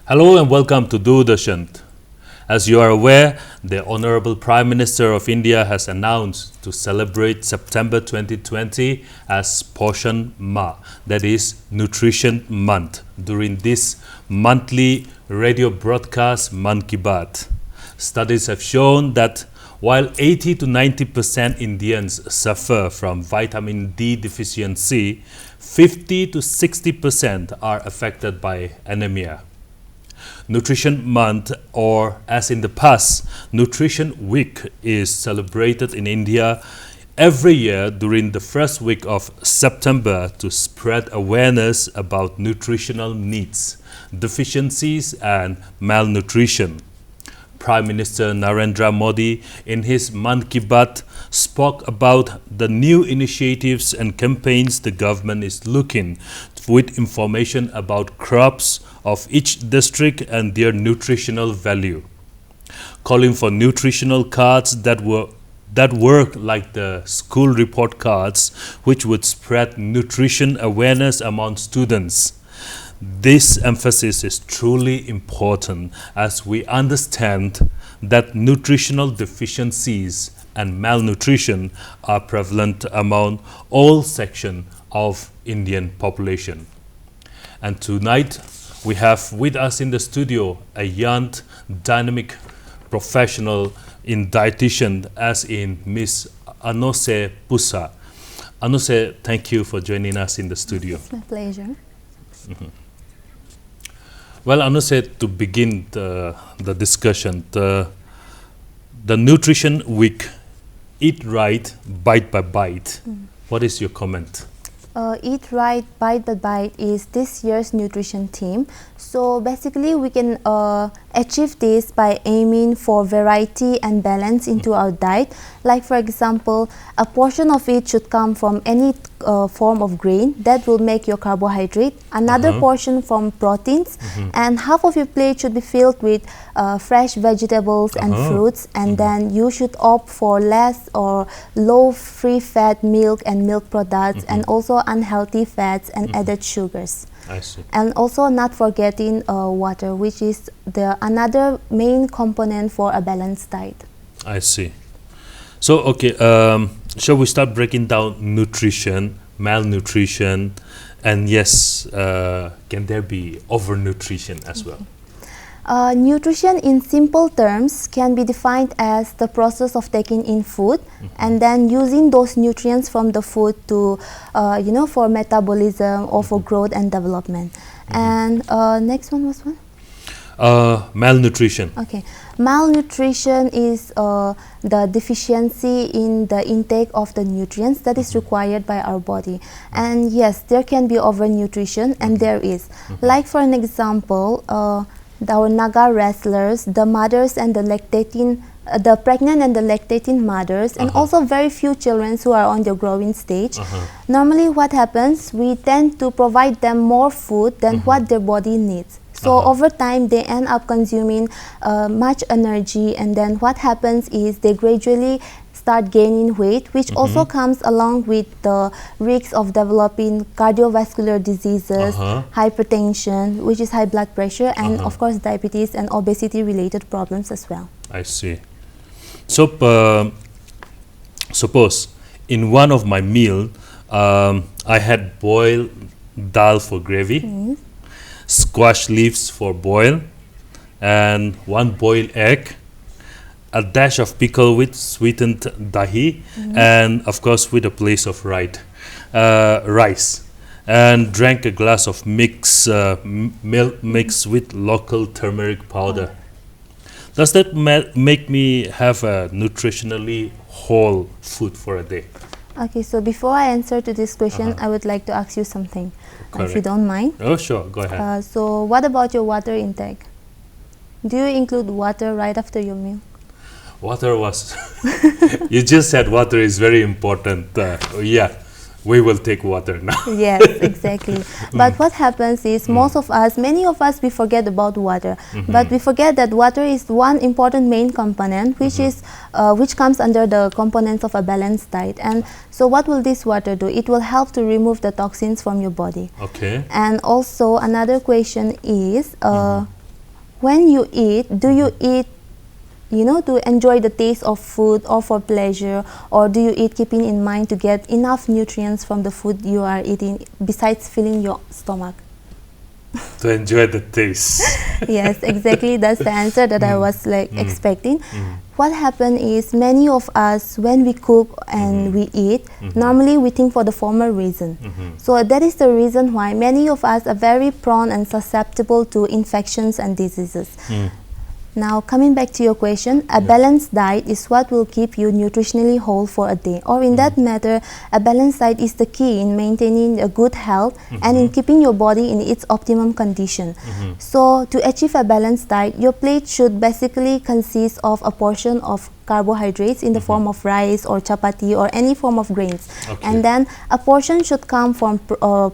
Hello and welcome to Doordarshan. As you are aware, the Honorable Prime Minister of India has announced to celebrate September 2020 as Poshan Ma, that is Nutrition Month, during this monthly radio broadcast Man Ki Baat. Studies have shown that while 80 to 90% Indians suffer from vitamin D deficiency, 50 to 60% are affected by anemia. Nutrition Month, or as in the past, Nutrition Week, is celebrated in India every year during the first week of September to spread awareness about nutritional needs, deficiencies and malnutrition. Prime Minister Narendra Modi, in his Man Ki Baat, spoke about the new initiatives and campaigns the government is looking with information about crops of each district and their nutritional value, calling for nutritional cards that work like the school report cards, which would spread nutrition awareness among students. This emphasis is truly important as we understand that nutritional deficiencies and malnutrition are prevalent among all sections of Indian population. And tonight we have with us in the studio a young, dynamic professional in dietitian, as in Miss Anose Pusa. Anose, thank you for joining us in the studio. It's my pleasure. Well, Anuse, to begin the discussion, the Nutrition Week, Eat Right, Bite by Bite. What is your comment? Eat Right, Bite by Bite is this year's nutrition theme. So basically we can achieve this by aiming for variety and balance into our diet. Like for example, a portion of it should come from any form of grain that will make your carbohydrate, another portion from proteins, and half of your plate should be filled with fresh vegetables and fruits, and then you should opt for less or low free fat milk and milk products, and also unhealthy fats and added sugars. I see. And also not forgetting water, which is the another main component for a balanced diet. I see. So, okay, shall we start breaking down nutrition, malnutrition, and yes, can there be overnutrition as well? Nutrition in simple terms can be defined as the process of taking in food and then using those nutrients from the food to, for metabolism or for growth and development. And next one was what? Malnutrition. Okay. Malnutrition is the deficiency in the intake of the nutrients that is required by our body. And yes, there can be overnutrition, and there is. Like for an example, our Naga wrestlers, the mothers and the lactating, the pregnant and the lactating mothers, and also very few children who are on the growing stage. Normally what happens, we tend to provide them more food than what their body needs. So over time they end up consuming much energy, and then what happens is they gradually start gaining weight, which also comes along with the risks of developing cardiovascular diseases, hypertension, which is high blood pressure, and of course diabetes and obesity related problems as well. I see. So suppose in one of my meal I had boiled dal for gravy, squash leaves for boil, and one boiled egg, a dash of pickle with sweetened dahi, and of course with a place of rice, and drank a glass of milk mixed with local turmeric powder. Does that make me have a nutritionally whole food for a day? Okay, so before I answer to this question, I would like to ask you something, if you don't mind. Oh, sure, go ahead. So what about your water intake? Do you include water right after your meal? Water was, you just said water is very important. Yeah, we will take water now. Yes, exactly. But what happens is many of us, we forget about water. But we forget that water is one important main component, which is which comes under the components of a balanced diet. And so what will this water do? It will help to remove the toxins from your body. Okay. And also another question is, when you eat, do you eat, you know, to enjoy the taste of food or for pleasure, or do you eat keeping in mind to get enough nutrients from the food you are eating besides filling your stomach? To enjoy the taste. Yes, exactly. That's the answer that I was like expecting. What happened is many of us, when we cook and we eat, normally we think for the former reason. So that is the reason why many of us are very prone and susceptible to infections and diseases. Now, coming back to your question, a balanced diet is what will keep you nutritionally whole for a day. Or in that matter, a balanced diet is the key in maintaining a good health and in keeping your body in its optimum condition. So, to achieve a balanced diet, your plate should basically consist of a portion of carbohydrates in the form of rice or chapati or any form of grains. And then a portion should come from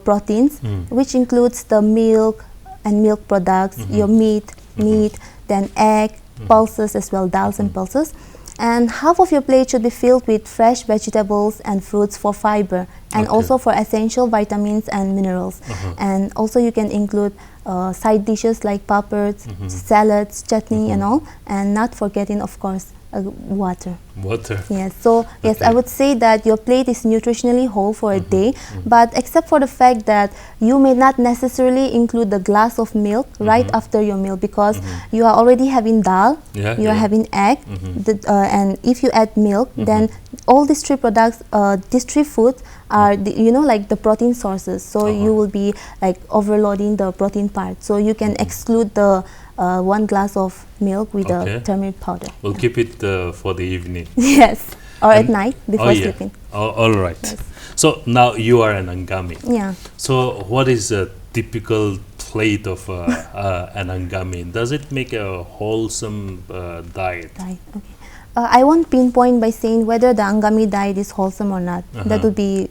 proteins, which includes the milk and milk products, your meat, then egg, pulses as well, dals and pulses. And half of your plate should be filled with fresh vegetables and fruits for fiber, and also for essential vitamins and minerals. And also you can include side dishes like papads, salads, chutney and all, and not forgetting, of course, water. Yes, so yes, I would say that your plate is nutritionally whole for a day, but except for the fact that you may not necessarily include the glass of milk right after your meal, because you are already having dal, you are having egg, and if you add milk, then all these three products, these three foods are you know, like the protein sources, so you will be like overloading the protein part, so you can exclude the 1 glass of milk with the turmeric powder. We'll keep it for the evening. Yes, or at night before sleeping. All right. Yes. So now you are an Angami. Yeah. So what is a typical plate of an Angami? Does it make a wholesome diet? Okay. I won't pinpoint by saying whether the Angami diet is wholesome or not. That would be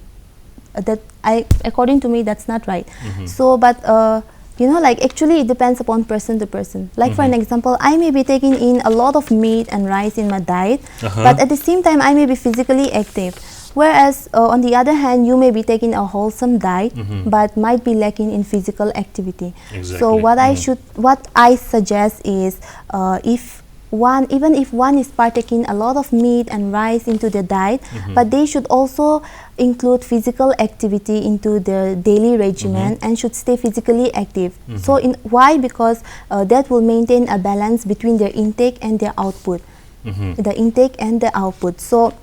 according to me, that's not right. So, but you know, like actually it depends upon person to person. Like for an example, I may be taking in a lot of meat and rice in my diet, but at the same time I may be physically active. Whereas on the other hand, you may be taking a wholesome diet, but might be lacking in physical activity. So what I suggest is, even if one is partaking a lot of meat and rice into the diet, but they should also include physical activity into their daily regimen and should stay physically active. So why? Because that will maintain a balance between their intake and their output. The intake and the output. So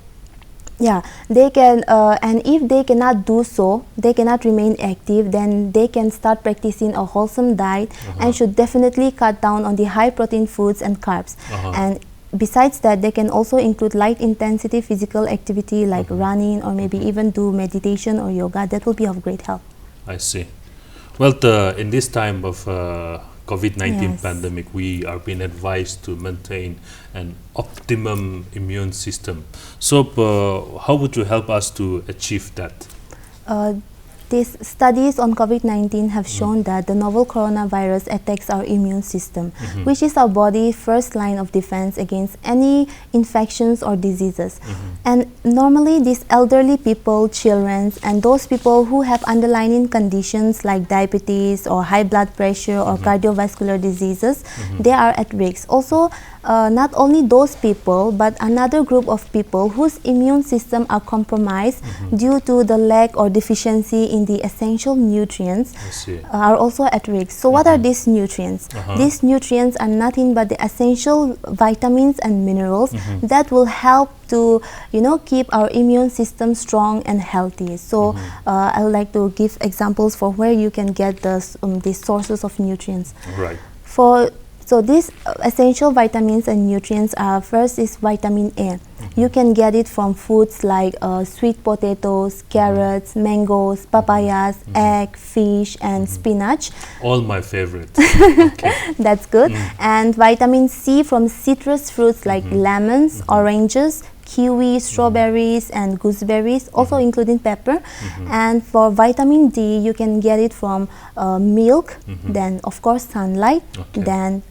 yeah, they can, and if they cannot do so, they cannot remain active, then they can start practicing a wholesome diet and should definitely cut down on the high protein foods and carbs. And besides that, they can also include light intensity physical activity like running, or maybe even do meditation or yoga. That will be of great help. I see. Well, in this time of COVID-19 pandemic, we are being advised to maintain an optimum immune system. So how would you help us to achieve that? These studies on COVID-19 have shown that the novel coronavirus attacks our immune system, which is our body's first line of defense against any infections or diseases. And normally these elderly people, children, and those people who have underlying conditions like diabetes or high blood pressure or cardiovascular diseases, they are at risk. Also, not only those people, but another group of people whose immune system are compromised due to the lack or deficiency in the essential nutrients are also at risk. So what are these nutrients? These nutrients are nothing but the essential vitamins and minerals that will help to, you know, keep our immune system strong and healthy. So I would like to give examples for where you can get these sources of nutrients. Right. So these essential vitamins and nutrients are, first is vitamin A. You can get it from foods like sweet potatoes, carrots, mangoes, papayas, egg, fish, and spinach. All my favorite. That's good. And vitamin C from citrus fruits like lemons, oranges, kiwi, strawberries, and gooseberries, also including pepper. And for vitamin D, you can get it from milk, then of course sunlight, then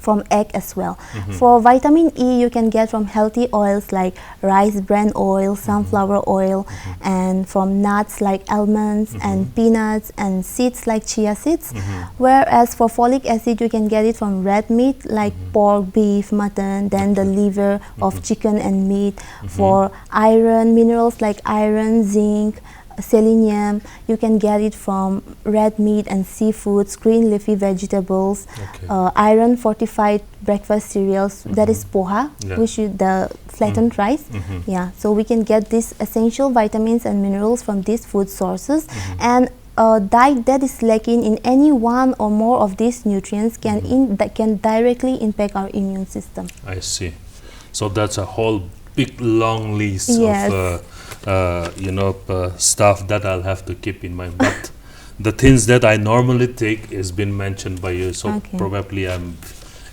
from egg as well. For vitamin E, you can get from healthy oils like rice bran oil, sunflower oil, and from nuts like almonds and peanuts and seeds like chia seeds. Whereas for folic acid, you can get it from red meat like pork, beef, mutton, then the liver of chicken and meat. For iron, minerals like iron, zinc, selenium, you can get it from red meat and seafoods, green leafy vegetables, iron fortified breakfast cereals, that is poha, which is the flattened rice. So we can get these essential vitamins and minerals from these food sources. And a diet that is lacking in any one or more of these nutrients that can directly impact our immune system. I see. So that's a whole big long list of stuff that I'll have to keep in mind. But the things that I normally take has been mentioned by you, so probably I'm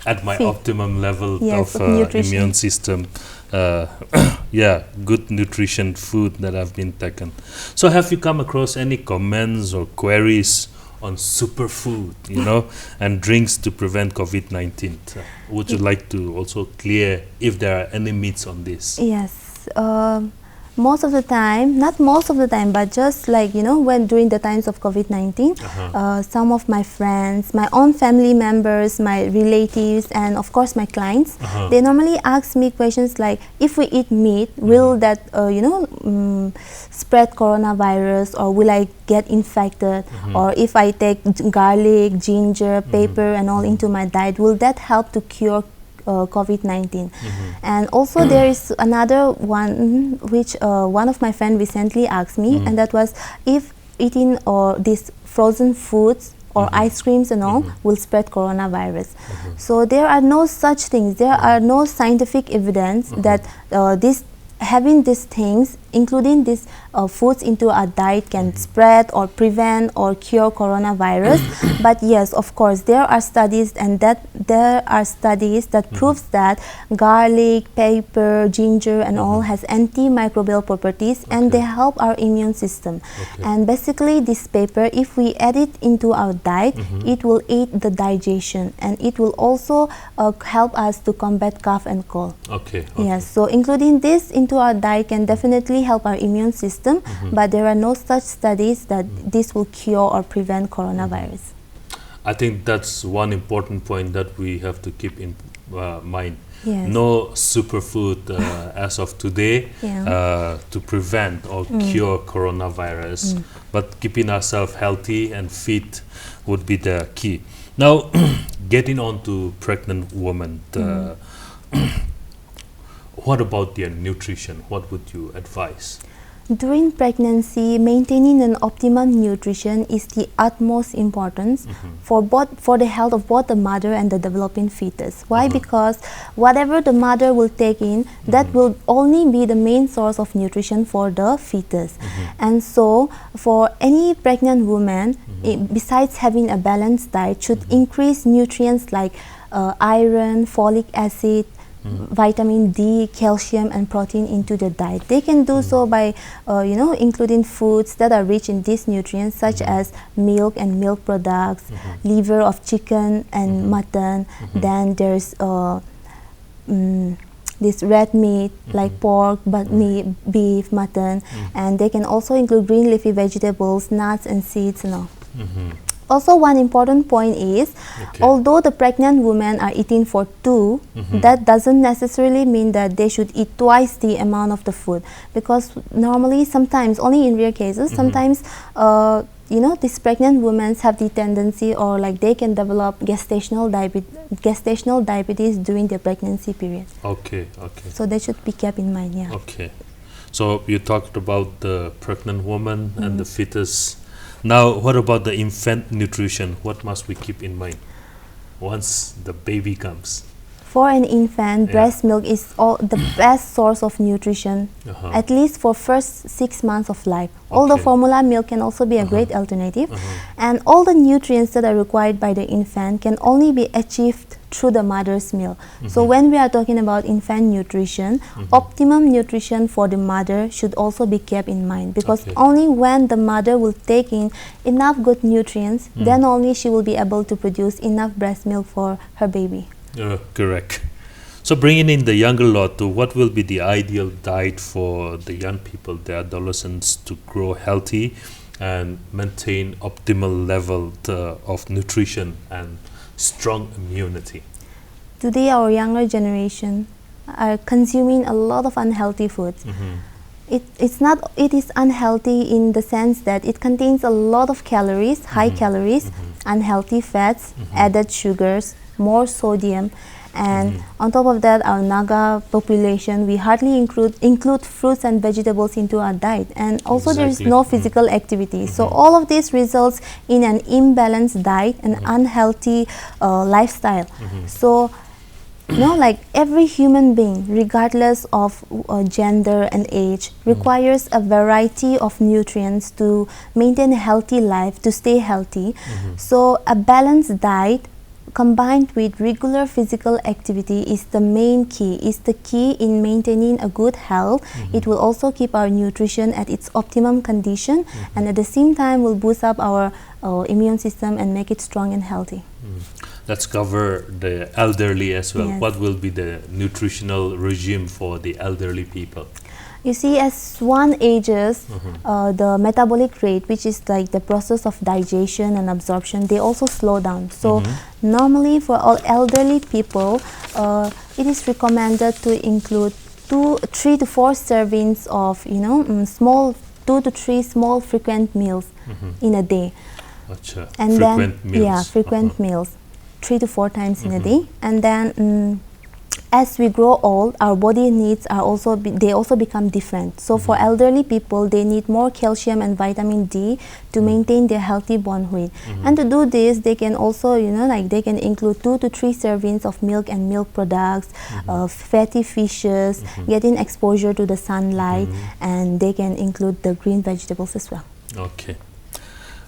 at my optimum level of immune system. Good nutrition food that I've been taken. So have you come across any comments or queries on superfood, and drinks to prevent COVID-19? Would you like to also clear if there are any myths on this? Yes. Most of the time, not most of the time, but just like, when during the times of COVID-19, some of my friends, my own family members, my relatives, and of course my clients, they normally ask me questions like, if we eat meat, will that, spread coronavirus, or will I get infected? Or if I take garlic, ginger, pepper, and all into my diet, will that help to cure COVID-19? And also there is another one which one of my friends recently asked me, and that was if eating these frozen foods or ice creams and all will spread coronavirus. So there are no such things. There are no scientific evidence that having these things, including these foods into our diet, can spread or prevent or cure coronavirus. But yes, of course, there are studies that proves that garlic, pepper, ginger, and all has antimicrobial properties, and they help our immune system. And basically, this pepper, if we add it into our diet, it will aid the digestion, and it will also help us to combat cough and cold. Yes, so including this into our diet can definitely help our immune system, but there are no such studies that this will cure or prevent coronavirus. I think that's one important point that we have to keep in mind. Yes. No superfood as of today to prevent or cure coronavirus, but keeping ourselves healthy and fit would be the key. Now, getting on to pregnant women, what about their nutrition? What would you advise? During pregnancy, maintaining an optimum nutrition is the utmost importance for the health of both the mother and the developing fetus. Why? Because whatever the mother will take in, that will only be the main source of nutrition for the fetus. And so, for any pregnant woman, besides having a balanced diet, should increase nutrients like iron, folic acid, vitamin D, calcium, and protein into the diet. They can do so by, including foods that are rich in these nutrients, such as milk and milk products, liver of chicken and mutton. Then there's this red meat like pork, beef, mutton, and they can also include green leafy vegetables, nuts, and seeds and all. Also, one important point is, although the pregnant women are eating for two, that doesn't necessarily mean that they should eat twice the amount of the food, because normally, sometimes, only in rare cases, sometimes, these pregnant women have the tendency, or like they can develop gestational diabetes during their pregnancy period. So that should be kept in mind. So you talked about the pregnant woman and the fetus. Now, what about the infant nutrition? What must we keep in mind once the baby comes? For an infant, breast milk is the best source of nutrition, at least for first 6 months of life. Although formula milk can also be a great alternative, and all the nutrients that are required by the infant can only be achieved through the mother's milk. So when we are talking about infant nutrition, optimum nutrition for the mother should also be kept in mind, because only when the mother will take in enough good nutrients, then only she will be able to produce enough breast milk for her baby. Correct. So bringing in the younger lot, to what will be the ideal diet for the young people, the adolescents, to grow healthy and maintain optimal level of nutrition and strong immunity? Today, our younger generation are consuming a lot of unhealthy foods. It is unhealthy in the sense that it contains a lot of calories, high calories, unhealthy fats, added sugars, more sodium, and on top of that, our Naga population, we hardly include fruits and vegetables into our diet, and also there is no physical activity. So all of this results in an imbalanced diet and unhealthy lifestyle. So like every human being, regardless of gender and age, requires a variety of nutrients to maintain a healthy life, to stay healthy. So a balanced diet combined with regular physical activity is the main key, is the key in maintaining a good health. It will also keep our nutrition at its optimum condition, and at the same time will boost up our immune system and make it strong and healthy. Let's cover the elderly as well. Yes. What will be the nutritional regime for the elderly people? You see, as one ages, the metabolic rate, which is like the process of digestion and absorption, they also slow down. So normally for all elderly people, it is recommended to include 3 to 4 servings of, small 2 to 3 small frequent meals in a day. Achha. And Frequent meals. Yeah, frequent meals, 3 to 4 times in a day. And then as we grow old, our body needs are also become different. So for elderly people, they need more calcium and vitamin D to maintain their healthy bone weight. And to do this, they can also, they can include 2 to 3 servings of milk and milk products, fatty fishes, getting exposure to the sunlight, and they can include the green vegetables as well.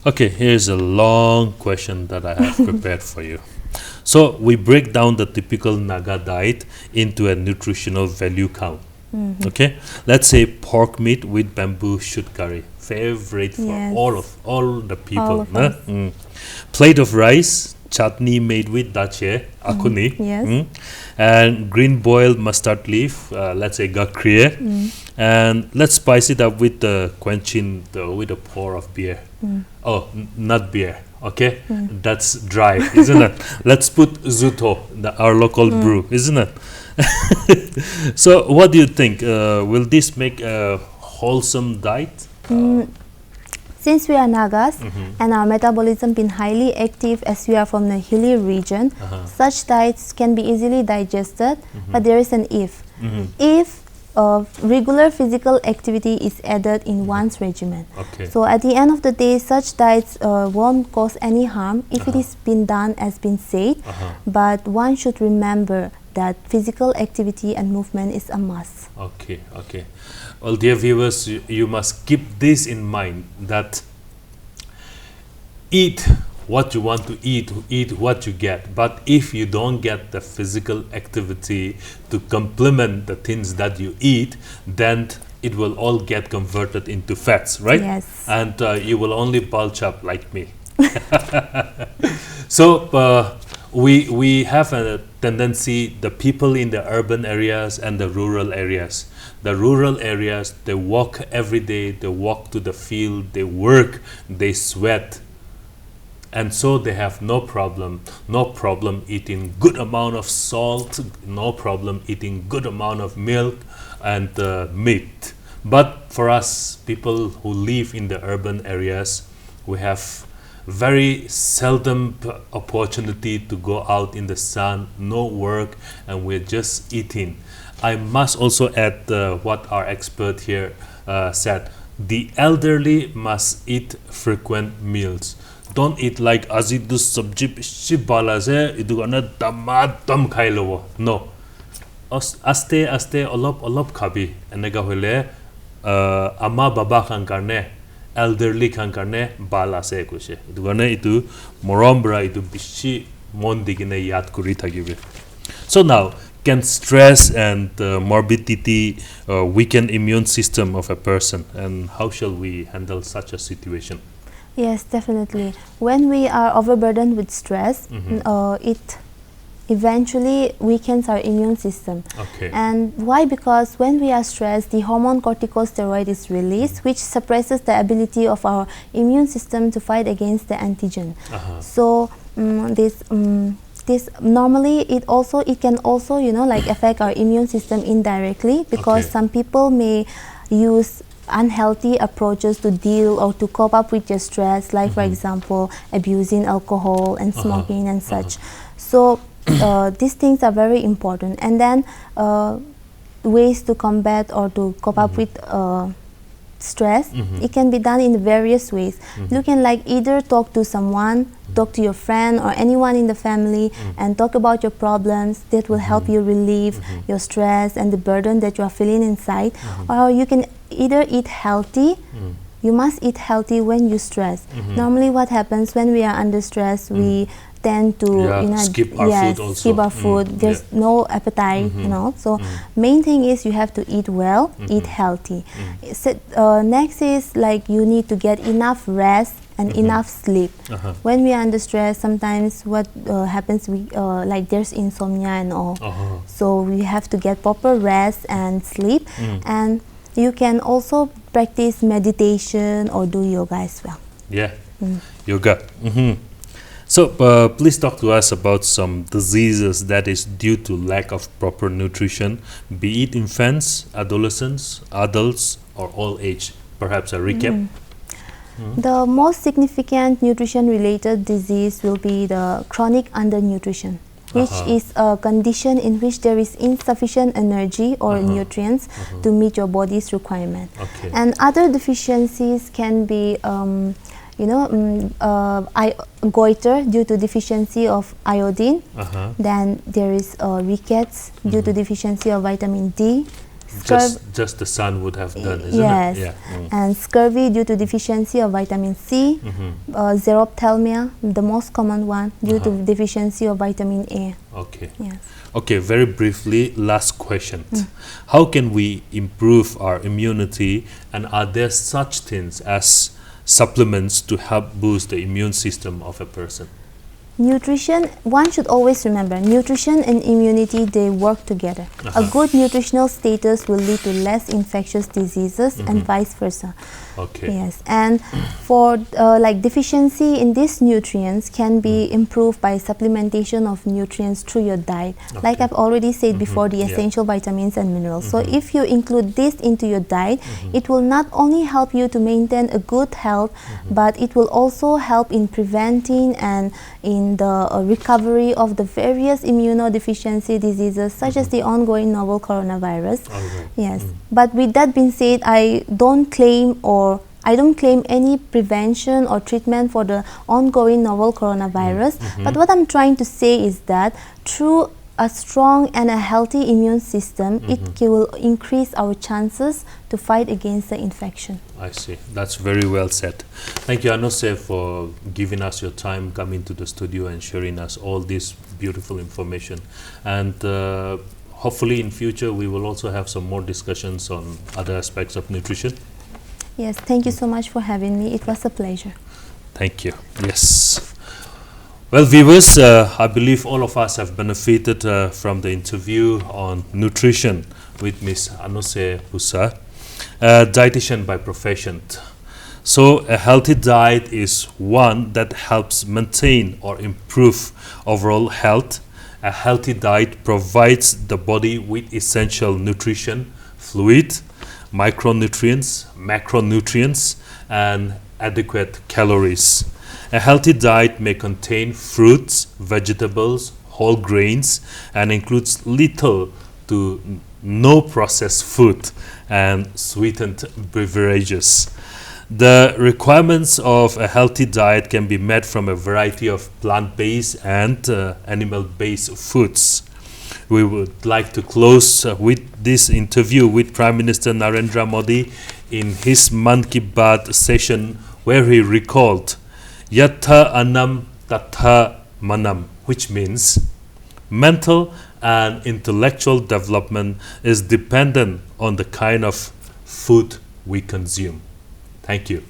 Okay, here's a long question that I have prepared for you. So we break down the typical Naga diet into a nutritional value count. Okay, let's say pork meat with bamboo shoot curry, favorite for all the people. Plate of rice, chutney made with dache, akuni, and green boiled mustard leaf, let's say gakriye, and let's spice it up with quenching with a pour of beer. Oh, not beer. Okay, that's dry, isn't it? Let's put zuto, our local brew, isn't it? So, what do you think? Will this make a wholesome diet? Since we are Nagas and our metabolism been highly active as we are from the hilly region, such diets can be easily digested, but there is an if. If regular physical activity is added in one's regimen. So at the end of the day, such diets won't cause any harm if it is been done as been said, but one should remember that physical activity and movement is a must. Okay. Well, dear viewers, you must keep this in mind, that eat what you want to eat what you get. But if you don't get the physical activity to complement the things that you eat, then it will all get converted into fats, right? Yes. And you will only bulge up like me. So we have a tendency, the people in the urban areas and the rural areas. The rural areas, they walk every day, they walk to the field, they work, they sweat. And so they have no problem eating good amount of salt, no problem eating good amount of milk and meat. But for us, people who live in the urban areas, we have very seldom opportunity to go out in the sun, no work, and we're just eating. I must also add what our expert here said. The elderly must eat frequent meals. Don't eat like azidu sabji shibala se idu gana dam khailo. No. Aste olop khabi. Enega hoile ama baba khan karne, elderly khan karne bala se kushe. Idu gana itu morombra itu bishi mon digine yad kuri thagibe. So now, can stress and morbidity weaken immune system of a person, and how shall we handle such a situation? Yes, definitely. When we are overburdened with stress, it eventually weakens our immune system. Okay. And why? Because when we are stressed, the hormone corticosteroid is released, which suppresses the ability of our immune system to fight against the antigen. So this normally it can also like affect our immune system indirectly, because some people may use unhealthy approaches to deal or to cope up with their stress, like for example abusing alcohol and smoking and such. So these things are very important. And then ways to combat or to cope up with stress, it can be done in various ways. You can like either talk to someone, talk to your friend or anyone in the family and talk about your problems. That will help you relieve your stress and the burden that you are feeling inside. Or you can either eat healthy. You must eat healthy when you stress. Normally what happens when we are under stress, we tend to skip our food also. Skip our food. There's no appetite, So main thing is you have to eat well, eat healthy. So, next is like you need to get enough rest and enough sleep. When we are under stress, sometimes what happens, we like there's insomnia and all. So we have to get proper rest and sleep. And you can also practice meditation or do yoga as well. Yoga. So please talk to us about some diseases that is due to lack of proper nutrition, be it infants, adolescents, adults, or all age. Perhaps a recap. The most significant nutrition-related disease will be the chronic undernutrition, which is a condition in which there is insufficient energy or nutrients to meet your body's requirement. And other deficiencies can be goiter due to deficiency of iodine. Then there is rickets due to deficiency of vitamin D. Just the sun would have done, isn't it? Yes. And scurvy due to deficiency of vitamin C. Xerophthalmia, the most common one, due to deficiency of vitamin A. Okay, very briefly, last question. How can we improve our immunity, and are there such things as supplements to help boost the immune system of a person? Nutrition, one should always remember, nutrition and immunity, they work together. A good nutritional status will lead to less infectious diseases and vice versa. Yes, and for like deficiency in these nutrients can be improved by supplementation of nutrients through your diet. Like I've already said before, the essential vitamins and minerals. So if you include this into your diet, it will not only help you to maintain a good health, but it will also help in preventing and in the recovery of the various immunodeficiency diseases such as the ongoing novel coronavirus. Yes, but with that being said, I don't claim any prevention or treatment for the ongoing novel coronavirus. But what I'm trying to say is that through a strong and a healthy immune system, it will increase our chances to fight against the infection. I see. That's very well said. Thank you, Anose, for giving us your time, coming to the studio and sharing us all this beautiful information. And hopefully in future we will also have some more discussions on other aspects of nutrition. Yes, thank you so much for having me. It was a pleasure. Thank you. Yes. Well, viewers, I believe all of us have benefited from the interview on nutrition with Ms. Anose Pusa, a dietitian by profession. So a healthy diet is one that helps maintain or improve overall health. A healthy diet provides the body with essential nutrition, fluid, micronutrients, macronutrients, and adequate calories. A healthy diet may contain fruits, vegetables, whole grains, and includes little to no processed food and sweetened beverages. The requirements of a healthy diet can be met from a variety of plant-based and animal-based foods. We would like to close with this interview with Prime Minister Narendra Modi in his Man Ki Baat session, where he recalled Yatha Annam Tatha Manam, which means mental and intellectual development is dependent on the kind of food we consume. Thank you.